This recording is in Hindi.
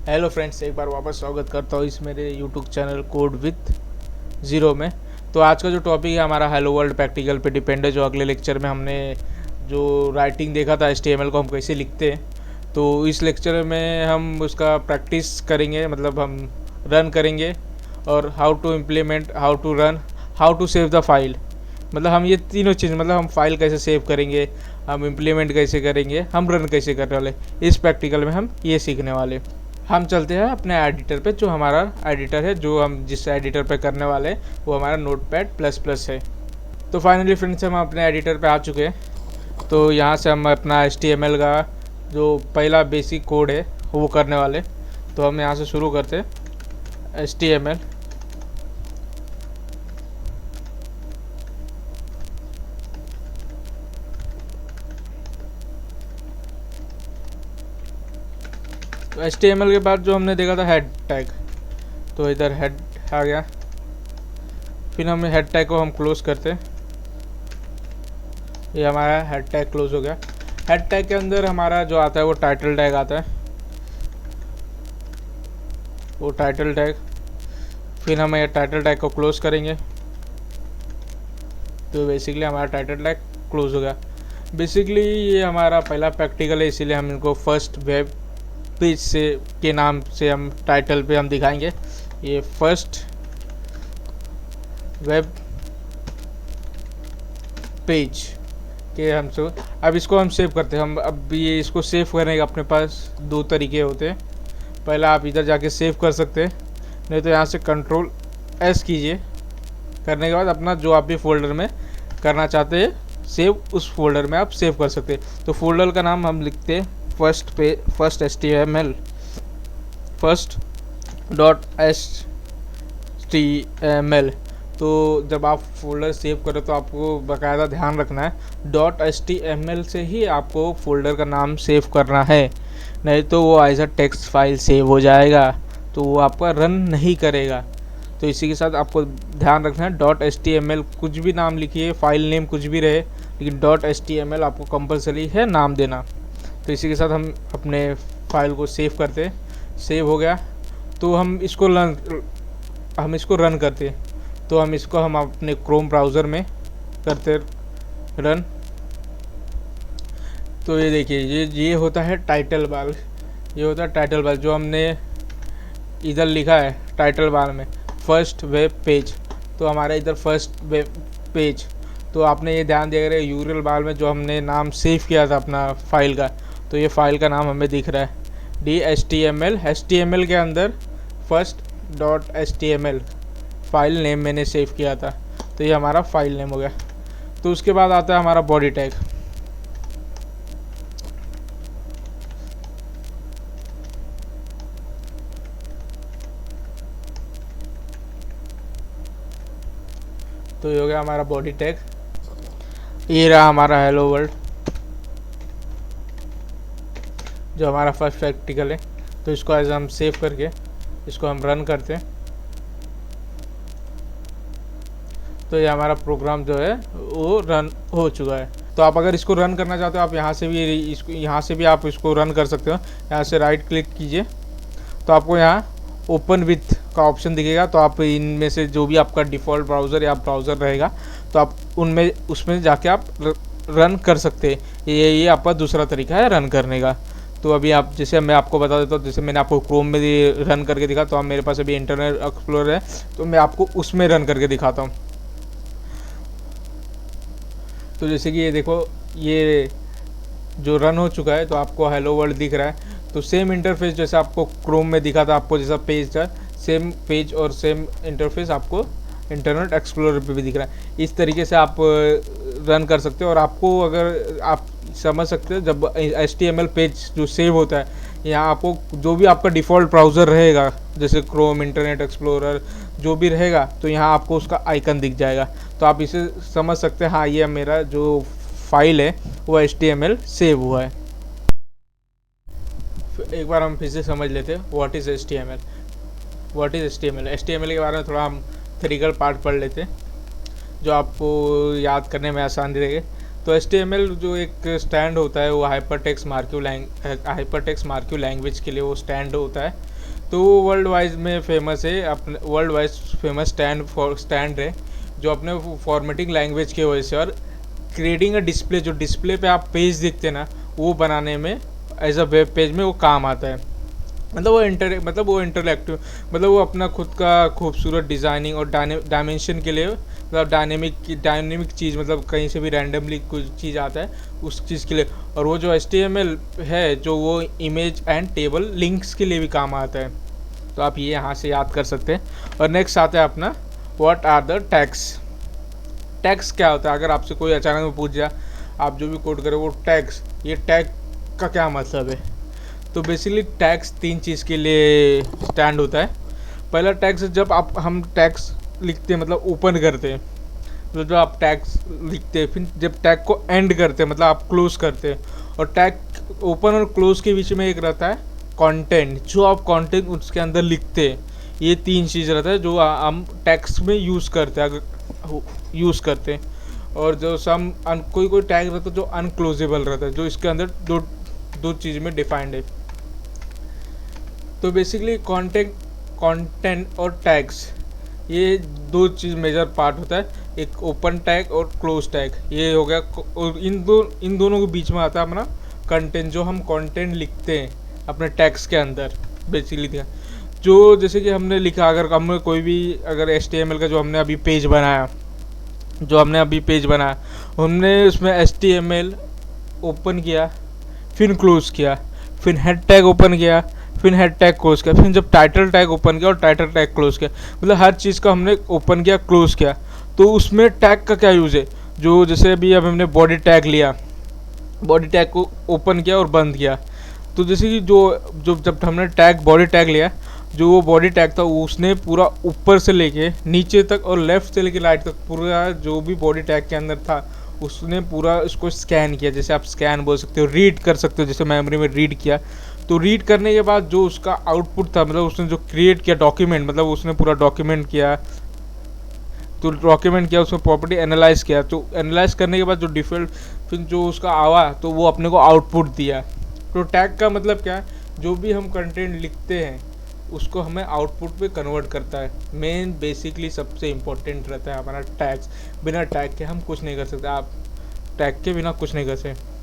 हेलो फ्रेंड्स, एक बार वापस स्वागत करता हूँ इस मेरे YouTube channel code with zero में। तो आज का जो टॉपिक है हमारा हेलो वर्ल्ड प्रैक्टिकल पे डिपेंड है। जो अगले लेक्चर में हमने जो राइटिंग देखा था HTML को हम कैसे लिखते हैं, तो इस लेक्चर में हम उसका प्रैक्टिस करेंगे, मतलब हम रन करेंगे और how to implement, how to run, how to save the file. मतलब हम ये तीनों चीज़, मतलब हम फाइल कैसे सेव करेंगे, हम इम्प्लीमेंट कैसे करेंगे, हम रन कैसे करने वाले, इस प्रैक्टिकल में हम ये सीखने वाले। हम चलते हैं अपने एडिटर पे। जो हमारा एडिटर है, जो हम जिस एडिटर पे करने वाले हैं, वो हमारा Notepad++ है। तो फाइनली फ्रेंड्स, हम अपने एडिटर पे आ चुके हैं। तो यहाँ से हम अपना HTML का जो पहला बेसिक कोड है वो करने वाले। तो हम यहाँ से शुरू करते हैं HTML। तो HTML के बाद जो हमने देखा था हेड टैग, तो इधर हेड आ गया। फिर हम हेड टैग को हम क्लोज करते हैं। ये हमारा हेड टैग क्लोज हो गया। हेड टैग के अंदर हमारा जो आता है वो टाइटल टैग आता है, वो टाइटल टैग। फिर हम ये टाइटल टैग को क्लोज करेंगे। तो बेसिकली हमारा टाइटल टैग क्लोज हो गया। बेसिकली ये हमारा पहला प्रैक्टिकल है, इसीलिए हम इनको फर्स्ट वेब पेज से के नाम से हम टाइटल पे हम दिखाएंगे। ये फर्स्ट वेब पेज के हम से अब इसको हम सेव करते हैं। हम अब ये इसको सेव करने के अपने पास दो तरीके होते हैं। पहला आप इधर जाके सेव कर सकते हैं, नहीं तो यहाँ से Ctrl+S कीजिए। करने के बाद अपना जो आप भी फोल्डर में करना चाहते हैं सेव, उस फोल्डर में आप सेव कर सकते हैं। तो फोल्डर का नाम हम लिखते हैं फर्स्ट HTML, first.html। तो जब आप फोल्डर सेव करो तो आपको बाकायदा ध्यान रखना है .html से ही आपको फोल्डर का नाम सेव करना है, नहीं तो वो as a text file save हो जाएगा, तो वो आपका रन नहीं करेगा। तो इसी के साथ आपको ध्यान रखना है .html, कुछ भी नाम लिखिए, फाइल नेम कुछ भी रहे, लेकिन .html आपको कंपलसरी है नाम देना। तो इसी के साथ हम अपने फाइल को सेव करते हैं। सेव हो गया तो हम इसको रन करते हैं। तो हम अपने क्रोम ब्राउज़र में करते रन। तो ये देखिए, ये होता है टाइटल बार। ये होता है टाइटल बार जो हमने इधर लिखा है टाइटल बार में फर्स्ट वेब पेज। तो हमारा इधर फर्स्ट वेब पेज। तो आपने ये ध्यान दिया करें URL बार में जो हमने नाम सेव किया था अपना फाइल का, तो ये फाइल का नाम हमें दिख रहा है DHTML। HTML के अंदर first.html फाइल नेम मैंने सेव किया था, तो ये हमारा फाइल नेम हो गया। तो उसके बाद आता है हमारा बॉडी टैग। तो ये हो गया हमारा बॉडी टैग। ये रहा हमारा हेलो वर्ल्ड जो हमारा फर्स्ट प्रैक्टिकल है। तो इसको एज हम सेव करके इसको हम रन करते हैं। तो ये हमारा प्रोग्राम जो है वो रन हो चुका है। तो आप अगर इसको रन करना चाहते हो, आप यहाँ से भी आप इसको रन कर सकते हो। यहाँ से राइट क्लिक कीजिए तो आपको यहाँ ओपन विथ का ऑप्शन दिखेगा। तो आप इनमें से जो भी आपका डिफ़ॉल्ट ब्राउज़र या ब्राउज़र रहेगा, तो आप उसमें जाके आप रन कर सकते हैं। ये आपका दूसरा तरीका है रन करने का। तो अभी आप, जैसे मैं आपको बता देता हूँ, जैसे मैंने आपको क्रोम में रन करके दिखा, तो अब मेरे पास अभी इंटरनेट एक्सप्लोरर है, तो मैं आपको उसमें रन करके दिखाता हूँ। तो जैसे कि ये देखो, ये जो रन हो चुका है, तो आपको हेलो वर्ल्ड दिख रहा है। तो सेम इंटरफेस जैसे आपको क्रोम में दिखा था, आपको जैसा पेज था, सेम पेज और सेम इंटरफेस आपको इंटरनेट एक्सप्लोरर पे भी दिख रहा है। इस तरीके से आप रन कर सकते हो। और आपको, अगर आप समझ सकते हो, जब HTML पेज जो सेव होता है, यहाँ आपको जो भी आपका डिफ़ॉल्ट ब्राउज़र रहेगा, जैसे क्रोम, इंटरनेट एक्सप्लोरर जो भी रहेगा, तो यहाँ आपको उसका आइकन दिख जाएगा। तो आप इसे समझ सकते हैं, हाँ ये मेरा जो फाइल है वो HTML सेव हुआ है। एक बार हम फिर से समझ लेते हैं व्हाट इज़ HTML। HTML के बारे में थोड़ा हम थ्योरिटिकल पार्ट पढ़ लेते हैं, जो आपको याद करने में आसान रहेगा। तो HTML जो एक स्टैंड होता है वो हाइपरटेक्स्ट मार्कअप लैंग्वेज के लिए वो स्टैंड होता है। तो वो वर्ल्ड वाइज में फेमस है, अपने वर्ल्ड वाइज फेमस स्टैंड है जो अपने फॉर्मेटिंग लैंग्वेज की वजह से और क्रिएटिंग अ डिस्प्ले, जो डिस्प्ले पे आप पेज दिखते हैं ना, वो बनाने में एज अ वेब पेज में वो काम आता है। मतलब वो इंटरएक्टिव, मतलब वो अपना खुद का खूबसूरत डिज़ाइनिंग और डायमेंशन के लिए, मतलब डायनेमिक चीज़, मतलब कहीं से भी रैंडमली कुछ चीज़ आता है उस चीज़ के लिए। और वो जो HTML है जो वो इमेज एंड टेबल लिंक्स के लिए भी काम आता है। तो आप ये यहाँ से याद कर सकते हैं। और नेक्स्ट आता है अपना what are the tags. Tags क्या होता है? अगर आपसे कोई अचानक में पूछ जाए, आप जो भी कोड करें वो टैग्स, ये टैग का क्या मतलब है? तो बेसिकली टैग्स 3 चीज़ के लिए स्टैंड होता है। पहला टैग्स जब हम टैग्स लिखते हैं, मतलब ओपन करते हैं, मतलब जब आप टैग्स लिखते हैं, फिर जब टैग को एंड करते हैं मतलब आप क्लोज करते हैं। और टैग ओपन और क्लोज के बीच में एक रहता है कंटेंट, जो आप कंटेंट उसके अंदर लिखते हैं। ये 3 चीज़ रहता है जो हम टैग्स में यूज़ करते हैं, अगर यूज़ करते हैं। और जो कोई टैग रहता है जो अनक्लोजेबल रहता है, जो इसके अंदर दो चीज़ में डिफाइंड है। तो बेसिकली कंटेंट और टैग्स, ये 2 चीज़ मेजर पार्ट होता है, एक ओपन टैग और क्लोज टैग। ये हो गया। और इन दोनों के बीच में आता है अपना कंटेंट, जो हम कंटेंट लिखते हैं अपने टैग्स के अंदर। बेसिकली जो जैसे कि हमने लिखा, अगर हमने कोई भी अगर HTML का जो हमने अभी पेज बनाया, हमने उसमें HTML ओपन किया, फिर क्लोज किया, फिर हेड टैग ओपन किया, फिर हेड टैग क्लोज किया, फिर जब टाइटल टैग ओपन किया और टाइटल टैग क्लोज किया, मतलब हर चीज़ का हमने ओपन किया क्लोज किया। तो उसमें टैग का क्या यूज़ है? जो जैसे अभी अब हमने बॉडी टैग लिया, बॉडी टैग को ओपन किया और बंद किया। तो जैसे कि जो जब हमने बॉडी टैग लिया, जो वो बॉडी टैग था उसने पूरा ऊपर से लेके नीचे तक और लेफ़्ट से लेके राइट तक पूरा जो भी बॉडी टैग के अंदर था उसने पूरा उसको स्कैन किया। जैसे आप स्कैन बोल सकते हो, रीड कर सकते हो, जैसे मेमोरी में रीड किया। तो रीड करने के बाद जो उसका आउटपुट था, मतलब उसने जो क्रिएट किया डॉक्यूमेंट, मतलब उसने पूरा डॉक्यूमेंट किया। तो डॉक्यूमेंट किया, उसमें प्रॉपर्टी एनालाइज किया। तो एनालाइज करने के बाद जो डिफ़ॉल्ट फिर जो उसका आवा, तो वो अपने को आउटपुट दिया। तो टैग का मतलब क्या है? जो भी हम कंटेंट लिखते हैं उसको हमें आउटपुट पे कन्वर्ट करता है। मेन बेसिकली सबसे इम्पोर्टेंट रहता है हमारा टैग्स। बिना टैग के हम कुछ नहीं कर सकते, आप टैग के बिना कुछ नहीं कर सकते।